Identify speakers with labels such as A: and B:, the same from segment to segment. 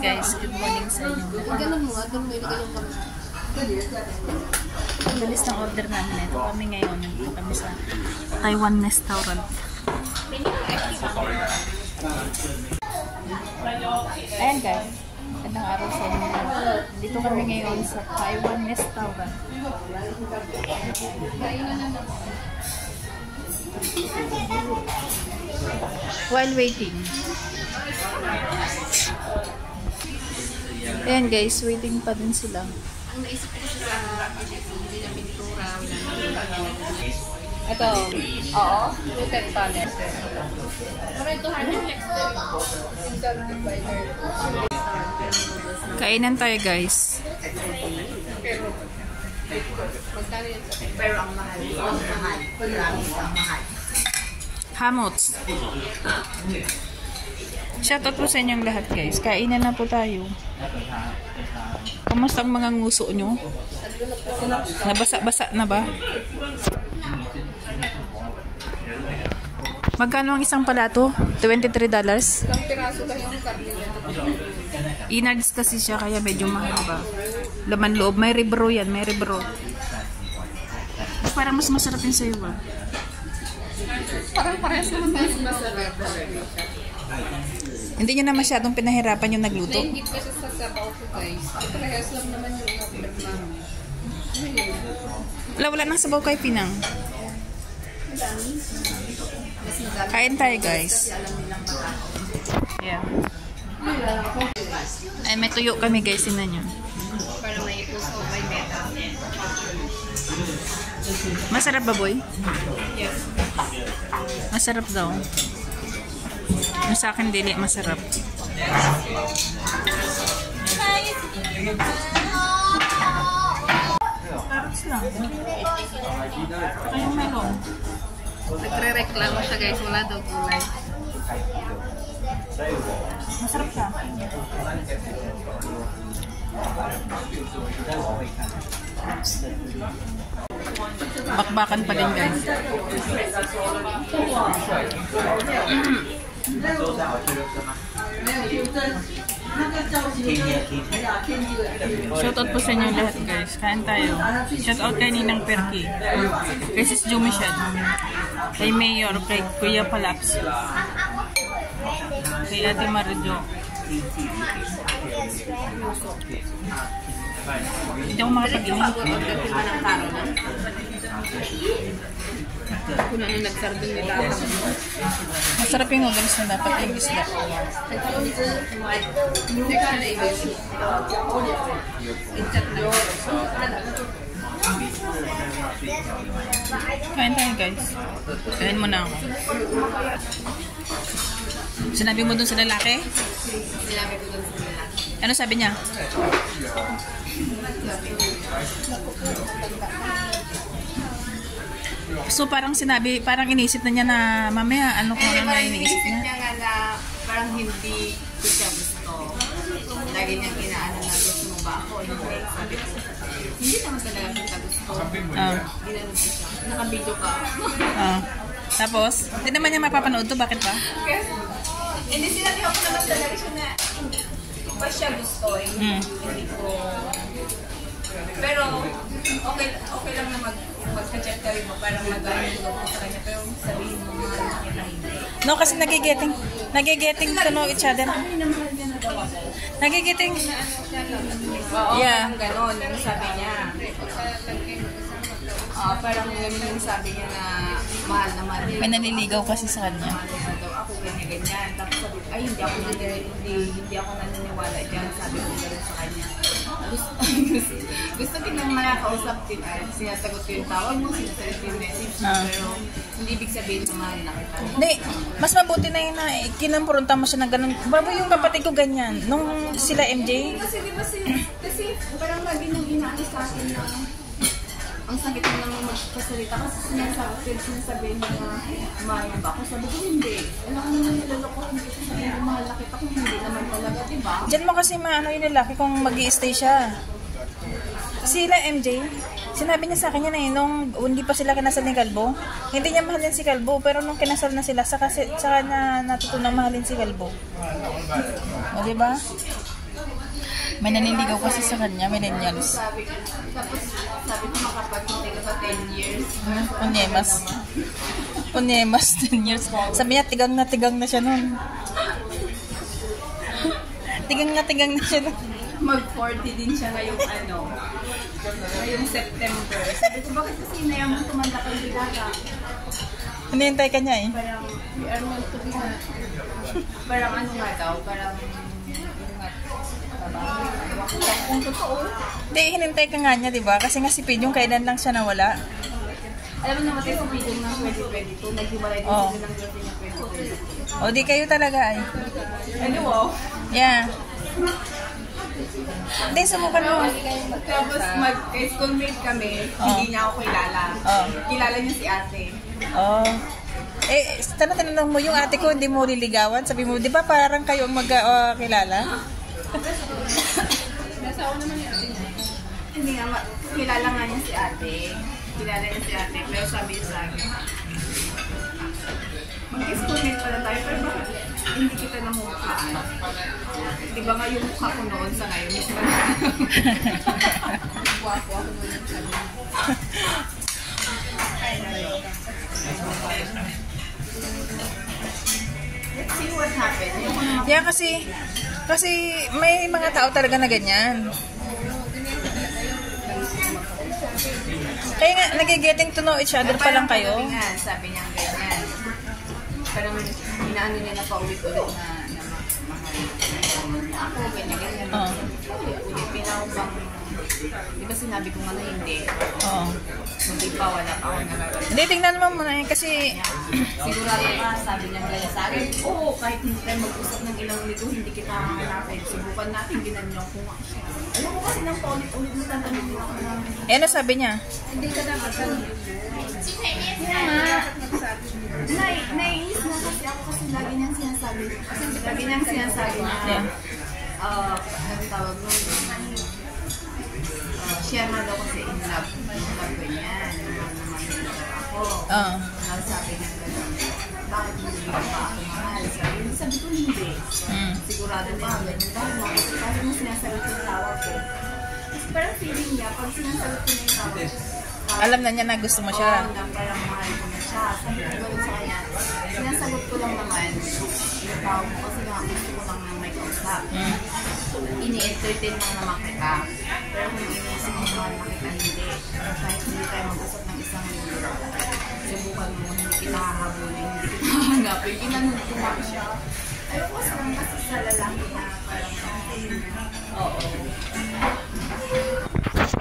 A: guys, good morning sa inyo.
B: Ganun mo nga, doon may ganun kami.
A: Bilis ng order namin. Ito kami ngayon. Ito kami sa Taiwan restaurant. Ayan guys. Magandang araw sa inyo. Dito kami ngayon sa Taiwan restaurant. While waiting. Ayan guys, waiting pa din sila.
B: Ang naisip ko sa hindi na pintura, wala na.
A: Ito, oo, Lutet Palace.
B: Pero ito Harneflex
A: Kainan tayo guys.
B: Pero ang mahal. Ang mahal. Ang mahal.
A: Hamots. Shoutout po sa inyong lahat guys. Kainan na po tayo. Kamusta ang mga nguso nyo? Nabasa-basa na ba? Magkano ang isang palato? $23?
B: Isang piraso lang yung karne.
A: Innards kasi siya kaya medyo mahal ba? Laman loob. May rebro yan. May rebro. Parang mas masarap yung sayo ba?
B: Parang parehas naman tayo masarap.
A: Hindi nyo na masyadong pinahirapan yung nagluto?
B: Nainggit kasi sa sabaw ko guys. Parehas lang naman yung nakulat namin.
A: Wala nang sabaw kay Pinang. Kain tayo guys. Yeah. Ay, may tuyo kami guys. Sinan nyo.
B: Parang may puso, may meta.
A: Masarap ba boy?
B: Yes.
A: Masarap daw. Yung sa akin dili masarap. Carrots lang. Ayong melon.
B: Nagre-reklamo siya guys, wala daw gulay.
A: Masarap siya. Bakbakan pa din guys. Shoutout po sa inyo lahat guys. Kain tayo. Shoutout kay Ninang Perky. Kay Sis Jumishad. Kay Mayor. Kay Kuya Palaps. Kay Ate Marijo. Hindi ako makapag-inis.
B: Order ko pa ng taro na. Kung ano nagsardong nila.
A: Masarap yung noodles na dapat yung isda.
B: Hindi ka na ibig.
A: Kain tayo guys. Kain mo na ako. Sinabi mo dun sa lalaki?
B: Sinabi ko dun sa lalaki.
A: Ano sabi niya? So parang sinabi, parang inisip na niya na mamaya ano kung ano na iniisip niya?
B: Niya nga na parang hindi ko siya gusto. Lagi niyang inaano na gusto mo ba ako? Sabi ko, hindi naman talaga kita gusto. Ginanong ko siya. Naka-video ka.
A: Tapos, hindi naman niya mapapanood to. Bakit ba?
B: Hindi sinabi ako naman talaga siya na hindi ko pa siya gusto. Hindi ko... Pero, okay lang na magka-chat ka rin mo. Parang mag-aayos ko sa kanya. Pero sabihin mo mga nakita hindi.
A: No, kasi nagigetting to know each other. Nagigetting.
B: Oo,
A: Yeah.
B: parang gano'n yung sabi niya. Parang gano'n yung sabi niya na mahal naman.
A: May naniligaw kasi sa kanya.
B: Mahal naman daw ako, ganyan. Tapos sabi ko, ay hindi ako naniniwala dyan. Sabi ko gano'n sa kanya. Gusto ko nang makakausap din. Sinasagot ko yung tawag mo, sinasagot ko yung message mo. Pero hindi ibig sabihin na mahal na kita.
A: Hindi, mas mabuti na yun na kinampurunta mo siya na ganun. Baba yung kapatid ko ganyan. Nung sila MJ.
B: Kasi di ba kasi parang lagi nang inaano sa akin na ang sakit na naman magpasalita kasi sinasabihin niya na mahal ba ako. Sabi ko hindi. Ano ka naman nilaloko, hindi ko sabihin na mahal na kita kung hindi naman talaga, diba?
A: Diyan mo kasi maano yung lalaki kung mag-i-stay siya. Sila MJ, sinabi niya sa akin yan nung hindi pa sila kinasal ni Kalbo. Hindi niya mahalin si Kalbo, pero nung kinasal na sila, saka na natutunang mahalin si Kalbo. O diba? May naniligaw kasi sa kanya, millennials.
B: Tapos sabi ko makapag-hintay ka sa 10 years.
A: Punyemas. Punyemas, 10 years. Sabi niya, tigang na siya nun. Tigang na siya nun.
B: Mag-40 din siya ngayong September. Sabi ko, bakit kasi inayang mo tumanda kang dilata?
A: Hinihintay ka niya eh.
B: Parang, we are meant to be parang ano nga daw, parang kung totoo.
A: Hindi, hinintay ka nga niya, diba? Kasi nga si Pidong kailan lang siya nawala.
B: Alam mo namatay si Pidong ng 2022, naghiwalay din sila ng girlfriend niya 2022.
A: O, di kayo talaga ay.
B: Ano wow?
A: Yeah. Hindi, sumukan mo.
B: Tapos mag-schoolmate kami, hindi niya ako kilala. Kilala niya si ate.
A: Oh. Eh, tanong mo yung ate ko, hindi mo liligawan? Sabi mo, di ba parang kayo kilala?
B: Nasa ako naman yung ate niya. Hindi nga, kilala nga niya si ate. Kilala niya si ate, pero sabi niya sa akin, mag-schoolmate pala tayo, pero bakit hindi kita namumukhaan? Di ba nga yung mukha ko noon sa ngayon? Guwapo ako noon yung sabi niya. Let's see what happened.
A: Yeah, kasi may mga tao talaga na ganyan. Kaya nga, nag-getting to know each other pa lang kayo.
B: Sabi niya ganyan. Parang inaano niya na paulit-ulit na mahal. Ako, ganyan. Ulit, pinakubang. Di ba sinabi ko nga na hindi?
A: Oo.
B: Hindi pa, wala pa ako nararamdaman.
A: Hindi, tingnan mo muna eh, kasi...
B: Sigurado ka, sabi niya ganyan sa akin, oo, kahit hindi tayo mag-usap ng ilang lito, hindi kita hanapin. Subukan natin, ginanyan ko nga siya. Alam mo kasi nang paulit-ulit mo tatanong din ako namin.
A: Eh, ano sabi niya?
B: Hindi ka na matanong. Naiinis na kasi ako kasi lagi niyang sinasabi. Lagi niyang sinasabi na, ang tawag mo, share na daw kasi in love ko niyan. Ako. Sabi niya gano'n, bakit hindi ba ako mahal? Sabi ko hindi. Sigurado din ako ganyan. Dahil mo sinasagot yung tawag ko. Pero feeling niya, pag sinasagot ko na yung tawag ko,
A: alam na niya na gusto mo siya.
B: Oo, na parang mahal ko na siya. Sabi ko gano'n sa kanya, sinasagot ko lang naman yung tawag ko kasi nga gusto ko lang na may kausap. Ini-entertain lang naman kita. Pero kung iniisip mo naman na kita, hindi. Kahit hindi tayo mag-usap ng isang linggo, subukan mo, hindi kita hahabulin, hindi kita hahanapin. Ginanong ko nga siya. Ayoko lang kasi sa lalaki na parang oo.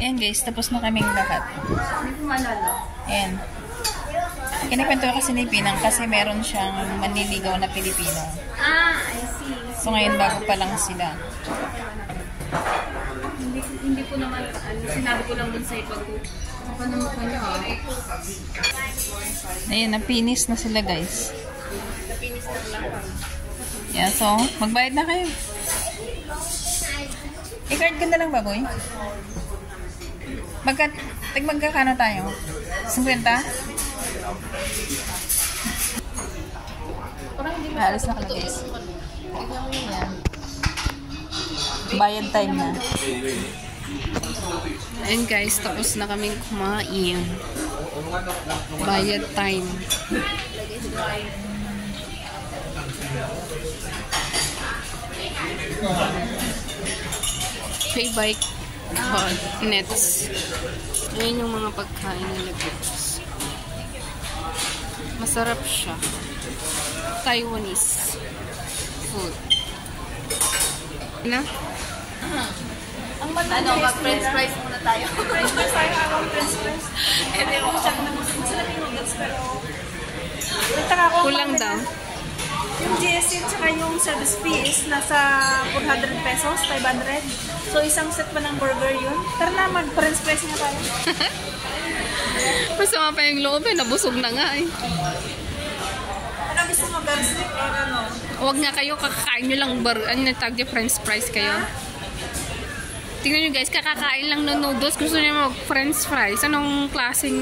A: Ayan guys, tapos na kaming lahat.
B: Hindi ko malala.
A: Ayan. Kinikwento ko kasi ni Pinang kasi meron siyang manliligaw na Pilipino.
B: I see.
A: So ngayon bago pa lang sila.
B: Hindi ko naman, sinabi ko lang dun sa ipag ko. Ano naman mukha niya
A: Ayan, napinis na sila guys.
B: Napinis na lang.
A: Yeah, so, magbayad na kayo. I-card ka na lang ba, boy? Magkakano tayo? 50? Alis na ka na guys. Ayan. Bayad time na.
C: Ayun guys, tapos na kaming kumain. Bayad time. Pay bike nets. Ayun yung mga pagkain nila guys. Masarap siya. Taiwanese food. Na?
A: Ang
B: Ano, mag-french fries muna tayo.
A: French fries tayo, akong french fries. Hindi ko siya na masarap yung noodles, pero...
C: Kulang daw.
A: Yung GST at saka yung service fee is nasa 400 pesos, 500. So, isang set pa ng burger yun. Tara na, mag-french fries na tayo.
C: Masama pa yung loob eh. Nabusog na nga eh.
A: Ano gusto mo, garlic or ano?
C: Huwag nga kayo, kakakain nyo lang tag yung french fries kayo. Tingnan nyo guys, kakakain lang ng noodles. Gusto nyo mag-french fries. Anong klaseng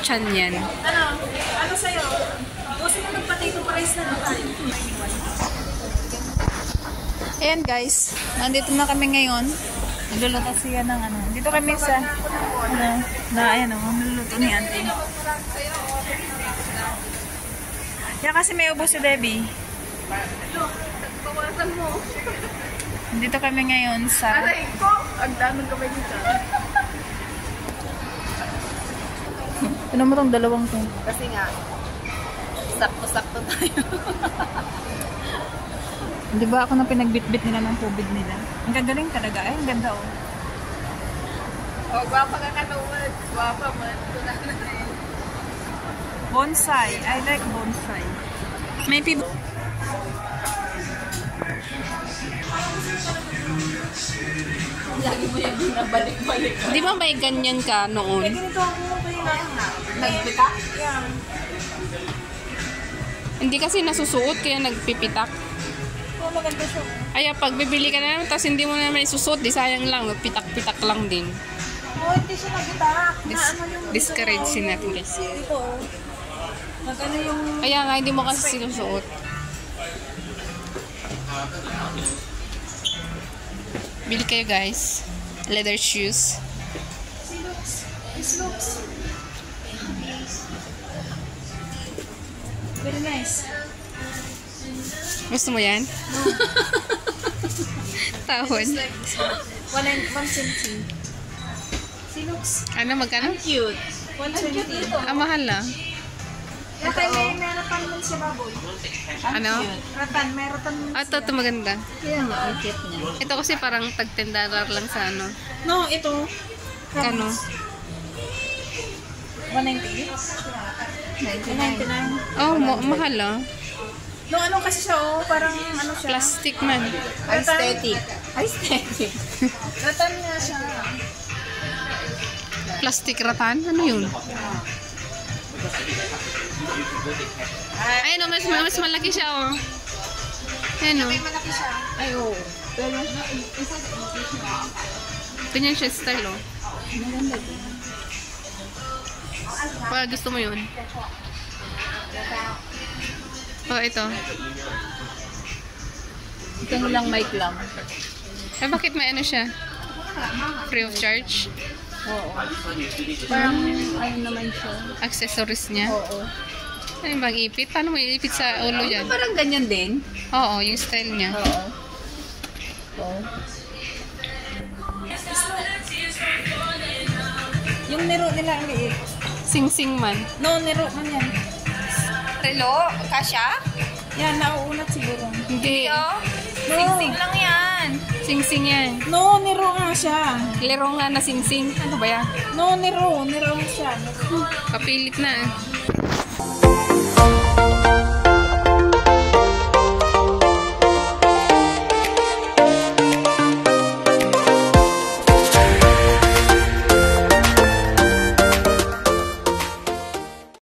C: chan yan?
A: Ano sa'yo? Gusto mo mag-potato fries na lang tayo? Ayan guys, nandito na kami ngayon. Nagluluto siya ng ano. Dito kami sa, ano, na ayan o, niluluto ni auntie. Kaya kasi may ubo si Debbie.
B: Bawasan mo.
A: Dito kami ngayon sa...
B: Aray ko! Ang daming kamay dito.
A: Ano mo tong dalawang to?
B: Kasi nga, sakto-sakto tayo.
A: Di ba ako na pinagbitbit nila ng tubig nila? Ang gagaling talaga. Ay, ang ganda oh.
B: O, gwapa ka kanuwad. Gwapa man.
A: Bonsai. I like bonsai. May people.
B: Lagi mo yung binabalik-balik.
C: Di ba may ganyan ka noon?
A: Ganito ako
B: Nagpita?
A: Yeah.
C: Hindi kasi nasusuot kaya nagpipitak.
A: Oh, maganda siya.
C: Kaya pag bibili ka na naman, tapos hindi mo naman isusuot, di sayang lang, pitak-pitak lang din.
A: Oh, hindi siya nagitak.
C: Discourage natin guys.
A: Dito oh. Magano yung...
C: Kaya nga, hindi mo kasi sinusuot. Bili kayo guys. Leather shoes.
A: This looks... Very nice.
C: Gusto mo yan? Tahon.
A: Like this one. 120. See, looks
C: Ano, magkano?
B: Cute.
A: 120.
C: Ah, mahal lang.
A: Ito, may ratan man siya baboy.
C: Ano?
A: Ratan, may ratan man.
C: Ah, ito maganda.
B: Kaya nga, ang cute niya.
C: Ito kasi parang tag $10 lang sa ano.
A: No, ito.
C: Kano?
A: 198. 199.
C: Oh, mahal ah.
A: No, ano kasi siya, oh, parang ano siya.
C: Plastic man.
B: Aesthetic. Aesthetic.
A: Ratan nga siya.
C: Plastic ratan? Ano yun? Ay, no, mas malaki siya oh. Ayan oh.
A: Malaki siya.
B: Ay, oo. Pero,
C: Ganyan siya style oh.
B: maganda din.
C: Pag gusto mo yun. Oh, ito.
B: Ito mo lang mic lang.
C: Eh, bakit may ano siya? Free of charge?
B: Oo. Parang, ano naman siya.
C: Accessories niya?
B: Oo.
C: Ano bang ipit? Paano mo iipit sa ulo yan?
B: Parang ganyan din.
C: Oo, yung style niya.
B: Oo. Oo.
A: Yung niro nila ang liit.
C: Sing-sing man.
A: No, niro man yan.
B: Relo? Kasha?
A: Yan, nauunat siguro.
C: Hindi.
B: Sing-sing lang yan.
C: Sing-sing yan.
A: No, niro nga siya.
C: Lero nga na sing-sing. Ano ba yan?
A: No, niro. Niro siya.
C: Kapilit na eh.